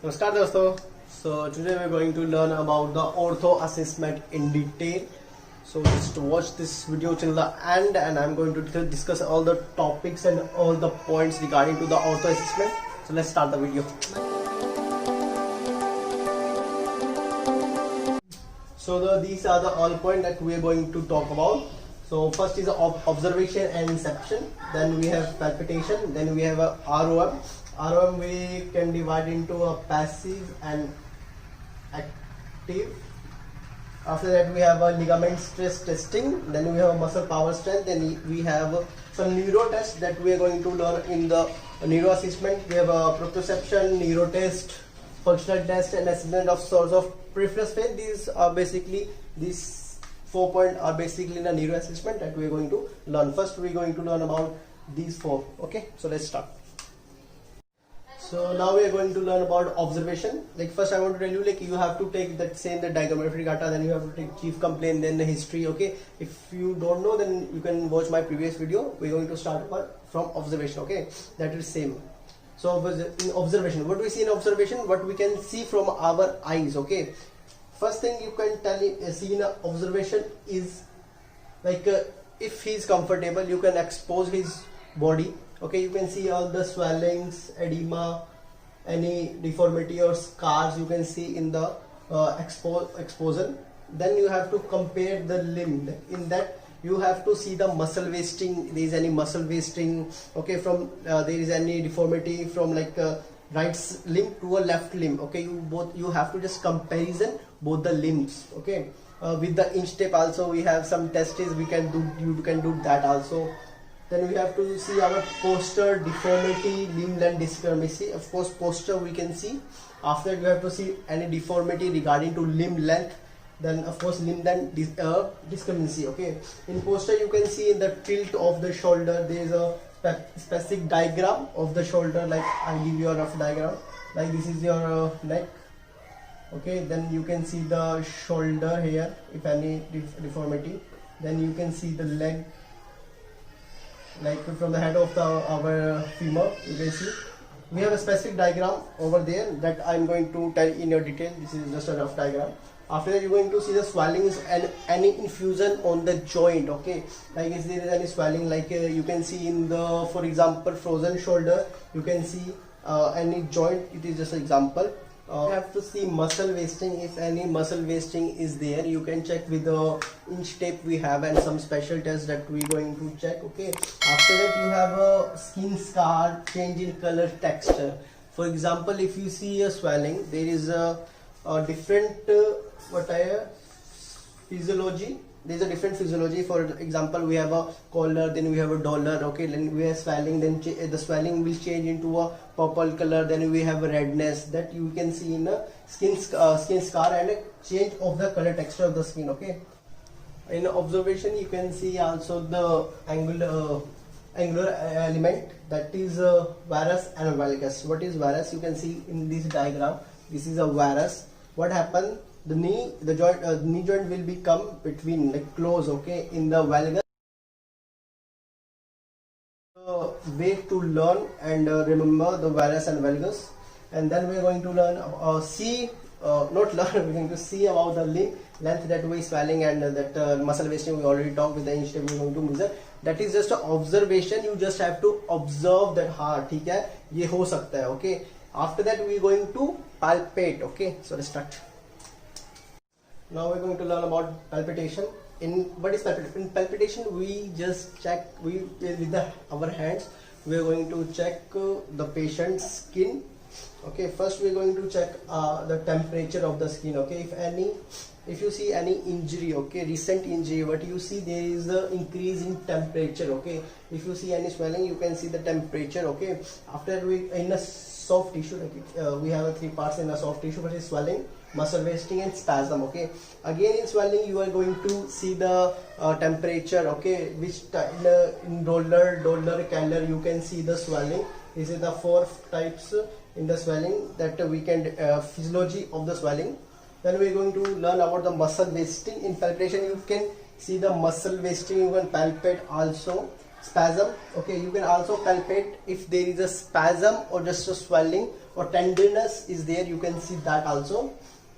नमस्कार दोस्तों. So today we're going to learn about the ortho assessment in detail. So just watch this video till the end, and I'm going to discuss all the topics and all the points regarding to the ortho assessment. So let's start the video. So these are the all points that we are going to talk about. So first is observation and inception. Then we have palpitation. Then we have a ROM. ROM we can divide into a passive and active. After that we have a ligament stress testing. Then we have a muscle power strength. Then we have some neuro tests that we are going to learn in the neuro assessment. We have a proprioception, neuro test, functional test, and assessment of source of peripheral pain. These 4 points are basically in the neuro assessment that we are going to learn. First we are going to learn about these 4. Okay, so let's start. So now we are going to learn about observation. Like first I want to tell you, like you have to take that same the diagrammetry data, then you have to take chief complaint, then the history. Okay, if you don't know, then you can watch my previous video. We're going to start from observation. Okay, that is same. So in observation, what do we see in observation? What we can see from our eyes. Okay, first thing you can see in observation is like if he is comfortable, you can expose his body. Okay, you can see all the swellings, edema, any deformity or scars you can see in the exposure. Then you have to compare the limb. In that you have to see the muscle wasting. There is any muscle wasting. Okay, from there is any deformity from like right limb to a left limb. Okay, you have to just comparison both the limbs. Okay, with the inch tape also we have some tests we can do. You can do that also. Then we have to see our posture, deformity, limb length discrepancy. Of course, posture we can see. After that, we have to see any deformity regarding to limb length. Then, of course, limb length discrepancy. Okay. In posture, you can see in the tilt of the shoulder. There is a specific diagram of the shoulder. Like I'll give you a rough diagram. Like this is your neck. Okay. Then you can see the shoulder here. If any deformity, then you can see the leg. Like from the head of our femur, you can see we have a specific diagram over there that I'm going to tell in your detail. This is just a rough diagram. After that, you're going to see the swellings and any infusion on the joint. Okay, like if there is any swelling, like you can see in the, for example, frozen shoulder, you can see any joint. It is just an example. You have to see muscle wasting. If any muscle wasting is there, you can check with the inch tape we have and some special tests that we're going to check. Okay, after that you have a skin scar, change in color, texture. For example, if you see a swelling, there is a different physiology. There is a different physiology. For example, we have a collar, then we have a dollar. Okay, then we have swelling, then the swelling will change into a purple color. Then we have a redness that you can see in a skin scar and a change of the color texture of the skin. Okay, in observation you can see also the angular element, that is varus and valgus. What is varus? You can see in this diagram. This is a varus. What happened? The knee joint will become between like close. Okay, in the valgus. Way to learn and remember the varus and valgus, and then we are going to learn we're going to see about the limb length, that way swelling, and that muscle wasting we already talked with the inch tape we're going to measure. That is just an observation. You just have to observe that ठीक है ये हो सकता है. Okay, after that we are going to palpate. Okay, so let's start. Now we're going to learn about palpitation. What is palpitation? In palpitation, we just check with our hands. We are going to check the patient's skin. Okay, first we are going to check the temperature of the skin. Okay, if you see any injury, okay, recent injury, what you see, there is the increase in temperature. Okay, if you see any swelling, you can see the temperature. Okay, after we in a soft tissue, like we have 3 parts in a soft tissue, but is swelling, muscle wasting, and spasm. Okay, again in swelling you are going to see the temperature. Okay, which in dollar calendar you can see the swelling. This is the 4 types in the swelling that we can physiology of the swelling. Then we are going to learn about the muscle wasting. In palpation you can see the muscle wasting, you can palpate also. spasm. Okay, you can also palpate if there is a spasm or just a swelling or tenderness is there, you can see that also.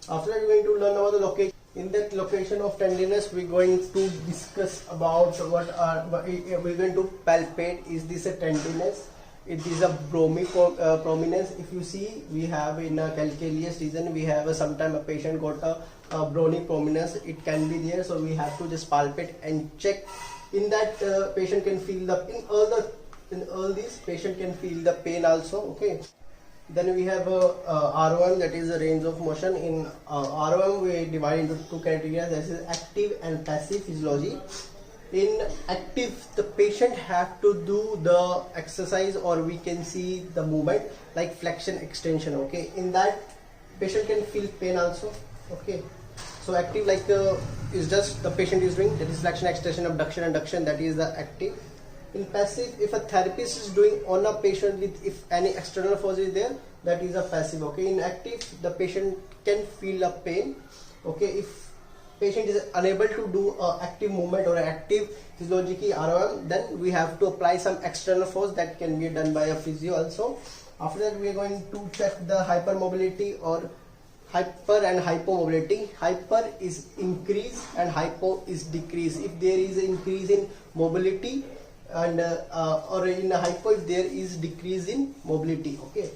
After that, we're going to learn about the location. In that location of tenderness, we're going to discuss about we're going to palpate. Is this a tenderness? It is a prominence. If you see, we have in a calcareous region, we have sometime a patient got a bony prominence. It can be there, so we have to just palpate and check. In that, patient can feel in all these patient can feel the pain also. Okay. Then we have ROM, that is a range of motion. In ROM, we divide into two categories, that is active and passive physiology. In active, the patient have to do the exercise, or we can see the movement like flexion, extension. Okay, in that patient can feel pain also. Okay, so active is just the patient is doing, that is flexion, extension, abduction, adduction, that is the active. In passive, if a therapist is doing on a patient with, if any external force is there, that is a passive. Okay, in active, the patient can feel a pain. Okay, if patient is unable to do active movement or active physiological ROM, then we have to apply some external force that can be done by a physio also. After that, we are going to check the hypermobility or hyper and hypomobility. Hyper is increase and hypo is decrease. If there is an increase in mobility, and or in a hypo, if there is decrease in mobility. Okay,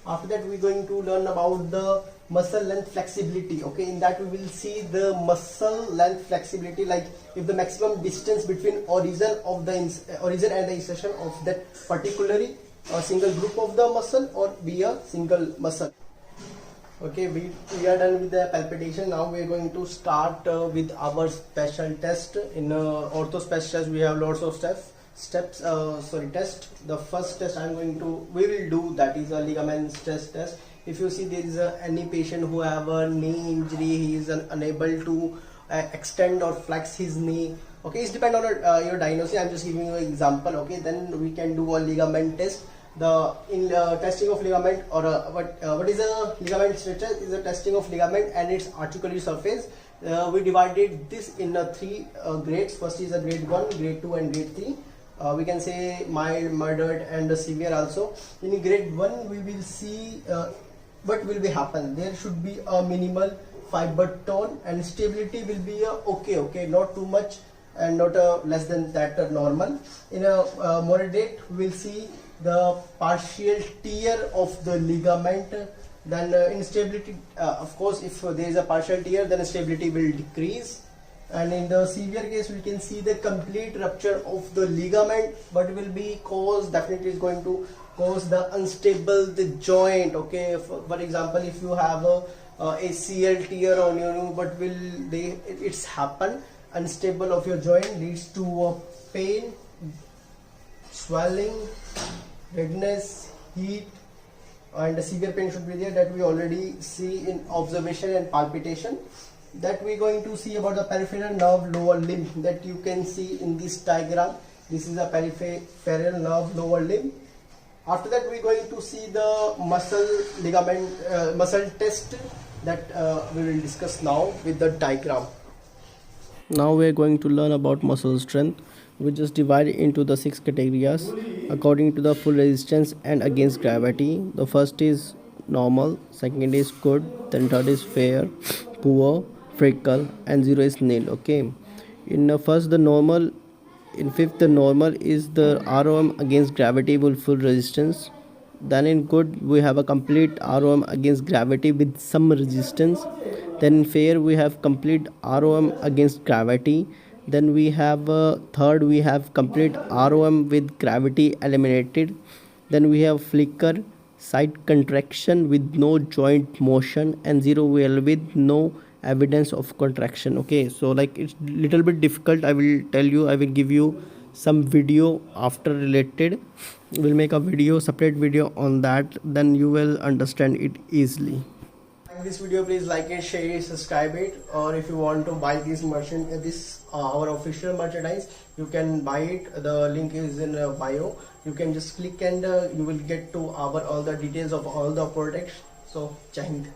after that, we're going to learn about the muscle length flexibility. Okay, in that we will see the muscle length flexibility, like if the maximum distance between origin and the insertion of that particularly a single group of the muscle or be a single muscle. Okay, we are done with the palpitation. Now we are going to start with our special test. In ortho special, we have lots of test. The first test we will do, that is a ligament stress test. If you see there is any patient who have a knee injury, he is unable to extend or flex his knee. Okay, it's depend on your diagnosis. I'm just giving you an example. Okay, then we can do a ligament test. Testing of ligament, or what is a ligament stress test? Is a testing of ligament and its articular surface. We divided this in three grades. First is a grade 1, grade 2 and grade 3. We can say mild, moderate and severe also. In grade 1, we will see what will be happen. There should be a minimal fiber tone and stability will be okay, not too much and not less than that normal. In a moderate, we will see the partial tear of the ligament. Then instability, of course, if there is a partial tear, then stability will decrease. And in the severe case, we can see the complete rupture of the ligament, but will be caused, definitely is going to cause the unstable the joint. Okay, for example, if you have a ACL tear on your knee, but it's happen unstable of your joint, leads to pain, swelling, redness, heat, and severe pain should be there, that we already see in observation and palpitation. That we're going to see about the peripheral nerve lower limb, that you can see in this diagram. This is a peripheral nerve lower limb. After that, we're going to see the muscle test that we will discuss now with the diagram. Now we are going to learn about muscle strength. We just divide it into the 6 categories according to the full resistance and against gravity. The first is normal, second is good, then third is fair, poor, freckle, and 0 is nil. Okay, in first the normal, in fifth the normal is the ROM against gravity with full resistance. Then in good we have a complete ROM against gravity with some resistance. Then in fair we have complete ROM against gravity. Then we have third, we have complete ROM with gravity eliminated. Then we have flicker, side contraction with no joint motion, and 0 with no evidence of contraction. Okay, so like it's little bit difficult. I will give you some video after related. We'll make a video, separate video on that, then you will understand it easily. Like this video, please like it, share it, subscribe it. Or if you want to buy this our official merchandise, you can buy it. The link is in bio. You can just click and you will get to all the details of all the products. So Jai Hind.